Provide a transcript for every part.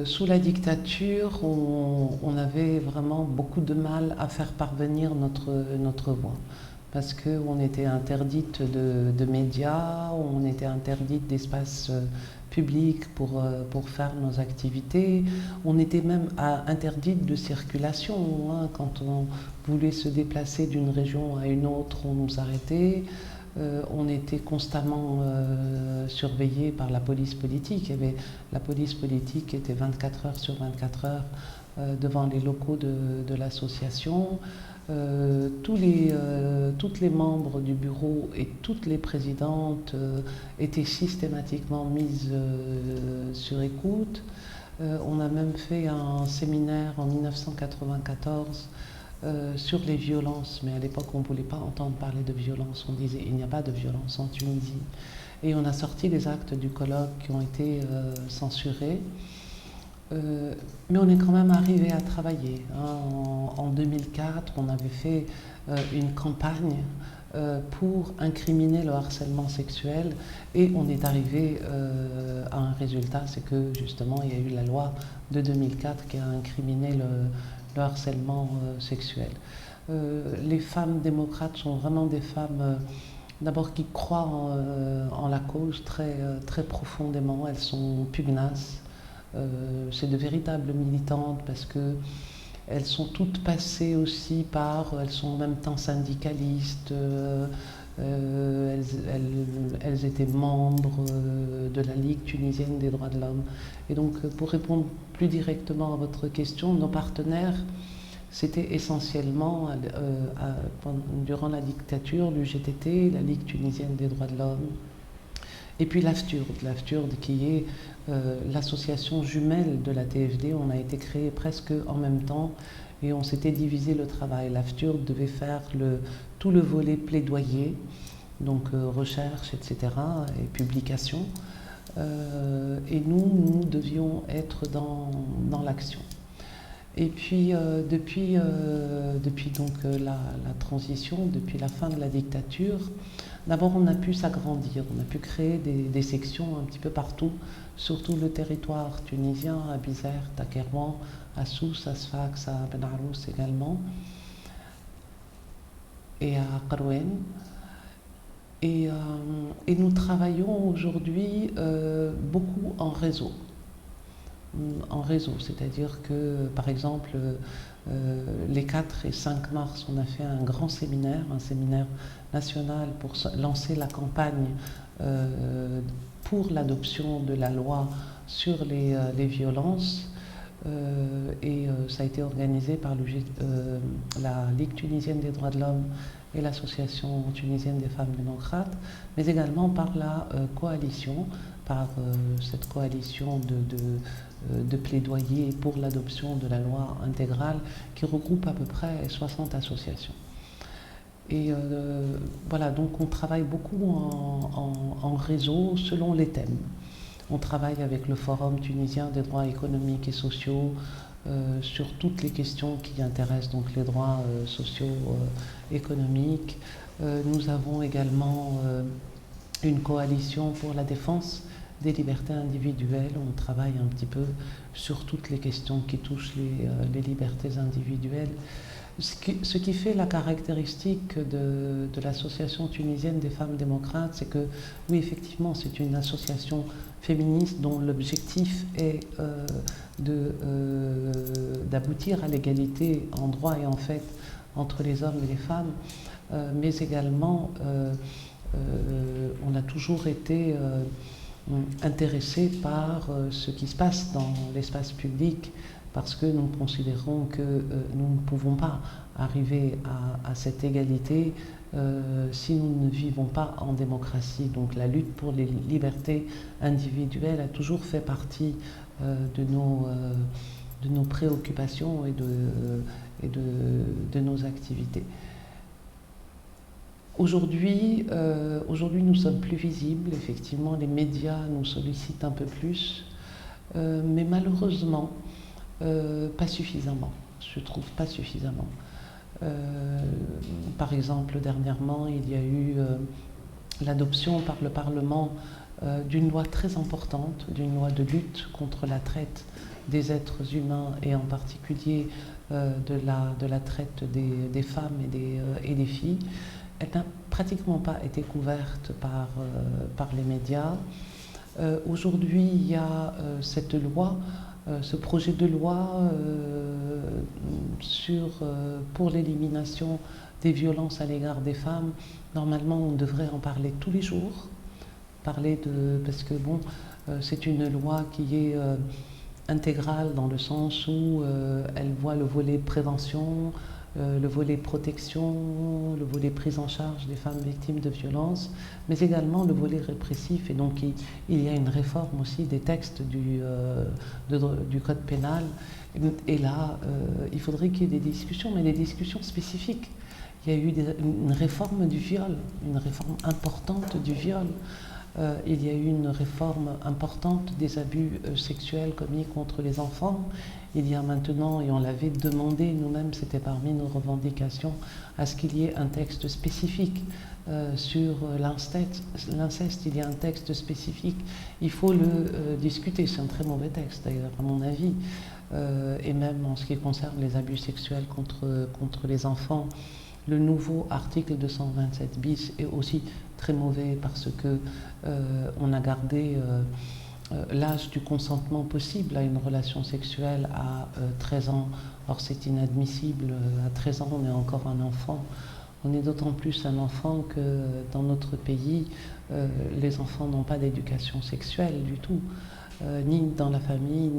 Sous la dictature, on avait vraiment beaucoup de mal à faire parvenir notre voix. Parce qu'on était interdite de médias, on était interdite d'espace public pour faire nos activités, on était même interdite de circulation, hein. Quand on voulait se déplacer d'une région à une autre, on nous arrêtait. On était constamment surveillé par la police politique. La police politique était 24 heures sur 24 heures devant les locaux de l'association. Toutes les membres du bureau et toutes les présidentes étaient systématiquement mises sur écoute. On a même fait un séminaire en 1994 sur les violences, mais à l'époque on ne voulait pas entendre parler de violence, on disait il n'y a pas de violence en Tunisie. Et on a sorti les actes du colloque qui ont été censurés. Mais on est quand même arrivé à travailler, hein. En 2004, on avait fait une campagne pour incriminer le harcèlement sexuel et on est arrivé à un résultat, c'est que justement il y a eu la loi de 2004 qui a incriminé le harcèlement sexuel. Les femmes démocrates sont vraiment des femmes d'abord qui croient en la cause très profondément, elles sont pugnaces. C'est de véritables militantes parce que elles sont toutes passées aussi elles sont en même temps syndicalistes, elles étaient membres de la Ligue tunisienne des droits de l'homme. Et donc, pour répondre plus directement à votre question, nos partenaires, c'était essentiellement, durant la dictature, l'UGTT, la Ligue tunisienne des droits de l'homme, et puis l'AFTURD qui est l'association jumelle de la TFD. On a été créé presque en même temps et on s'était divisé le travail. L'AFTURD devait faire tout le volet plaidoyer, donc recherche, etc., et publication. Et nous devions être dans l'action. Et puis, depuis donc, la transition, depuis la fin de la dictature, d'abord on a pu s'agrandir, on a pu créer des sections un petit peu partout, sur tout le territoire tunisien, à Bizerte, à Kerouan, à Sousse, à Sfax, à Ben Arous également, et à Qarouen. Et nous travaillons aujourd'hui beaucoup en réseau. C'est-à-dire que, par exemple, les 4 et 5 mars, on a fait un grand séminaire, un séminaire national pour lancer la campagne pour l'adoption de la loi sur les violences. Ça a été organisé par la Ligue tunisienne des droits de l'homme et l'Association tunisienne des femmes démocrates, mais également par la coalition, par cette coalition de plaidoyer pour l'adoption de la loi intégrale qui regroupe à peu près 60 associations. Et voilà, donc on travaille beaucoup en réseau selon les thèmes. On travaille avec le Forum tunisien des droits économiques et sociaux sur toutes les questions qui intéressent donc les droits sociaux, économiques. Nous avons également une coalition pour la défense des libertés individuelles. On travaille un petit peu sur toutes les questions qui touchent les libertés individuelles. Ce qui fait la caractéristique de l'association tunisienne des femmes démocrates, c'est que oui, effectivement, c'est une association féministe dont l'objectif est d'aboutir à l'égalité en droit et en fait entre les hommes et les femmes, mais également on a toujours été intéressés par ce qui se passe dans l'espace public, parce que nous considérons que nous ne pouvons pas arriver à cette égalité si nous ne vivons pas en démocratie. Donc la lutte pour les libertés individuelles a toujours fait partie de nos préoccupations et de nos activités. Aujourd'hui, nous sommes plus visibles, effectivement, les médias nous sollicitent un peu plus, mais malheureusement, pas suffisamment, je trouve pas suffisamment. Par exemple, dernièrement, il y a eu l'adoption par le Parlement d'une loi très importante, d'une loi de lutte contre la traite des êtres humains et en particulier de la traite des femmes et des filles. Elle n'a pratiquement pas été couverte par les médias. Aujourd'hui, il y a cette loi, ce projet de loi pour l'élimination des violences à l'égard des femmes. Normalement, on devrait en parler tous les jours, parce que bon, c'est une loi qui est intégrale dans le sens où elle voit le volet prévention, le volet protection, le volet prise en charge des femmes victimes de violences, mais également le volet répressif. Et donc il y a une réforme aussi des textes du code pénal. Et là, il faudrait qu'il y ait des discussions, mais des discussions spécifiques. Il y a eu une réforme du viol, une réforme importante du viol. Il y a eu une réforme importante des abus sexuels commis contre les enfants. Il y a maintenant, et on l'avait demandé nous-mêmes, c'était parmi nos revendications, à ce qu'il y ait un texte spécifique sur l'inceste. Il y a un texte spécifique. Il faut le discuter. C'est un très mauvais texte, d'ailleurs, à mon avis. Et même en ce qui concerne les abus sexuels contre les enfants, le nouveau article 227 bis est aussi très mauvais parce que on a gardé l'âge du consentement possible à une relation sexuelle à 13 ans. Or, c'est inadmissible. À 13 ans, on est encore un enfant. On est d'autant plus un enfant que dans notre pays, les enfants n'ont pas d'éducation sexuelle du tout, ni dans la famille,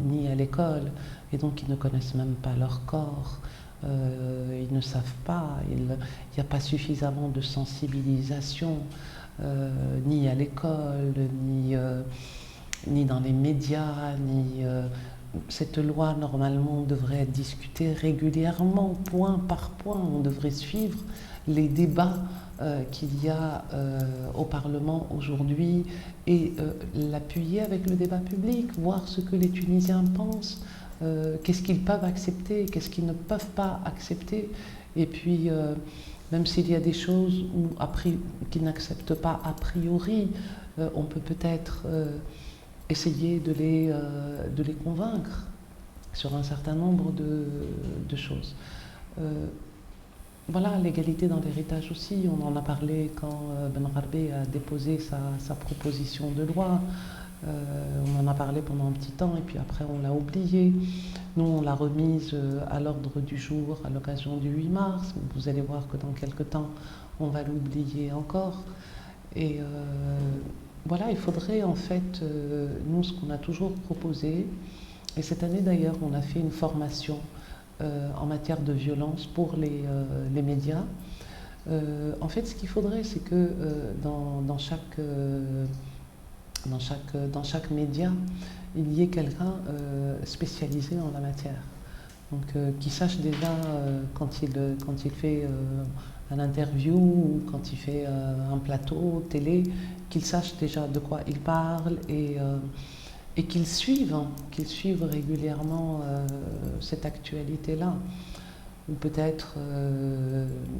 ni à l'école. Et donc, ils ne connaissent même pas leur corps. Ils ne savent pas, il n'y a pas suffisamment de sensibilisation, ni à l'école, ni dans les médias, cette loi normalement devrait être discutée régulièrement, point par point. On devrait suivre les débats qu'il y a au Parlement aujourd'hui et l'appuyer avec le débat public, voir ce que les Tunisiens pensent. Qu'est-ce qu'ils peuvent accepter, qu'est-ce qu'ils ne peuvent pas accepter, et puis même s'il y a des choses qu'ils n'acceptent pas a priori, on peut peut-être essayer de les convaincre sur un certain nombre de choses. Voilà, l'égalité dans l'héritage aussi, on en a parlé quand Ben Rarbé a déposé sa proposition de loi. On en a parlé pendant un petit temps et puis après on l'a oublié. Nous on l'a remise à l'ordre du jour à l'occasion du 8 mars. Vous allez voir que dans quelques temps on va l'oublier encore. Et voilà, il faudrait en fait, nous ce qu'on a toujours proposé, et cette année d'ailleurs on a fait une formation en matière de violence pour les médias. En fait ce qu'il faudrait c'est que dans chaque média, il y ait quelqu'un spécialisé en la matière. Donc, qui sache déjà quand il fait un interview ou quand il fait un plateau télé, qu'il sache déjà de quoi il parle et qu'il suive régulièrement cette actualité-là. Ou peut-être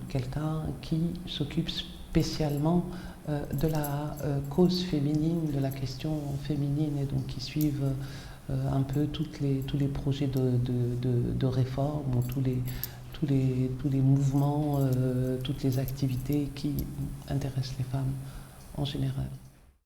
quelqu'un qui s'occupe spécialement de la cause féminine, de la question féminine, et donc qui suivent un peu tous les projets de réforme, ou tous les mouvements, toutes les activités qui intéressent les femmes en général.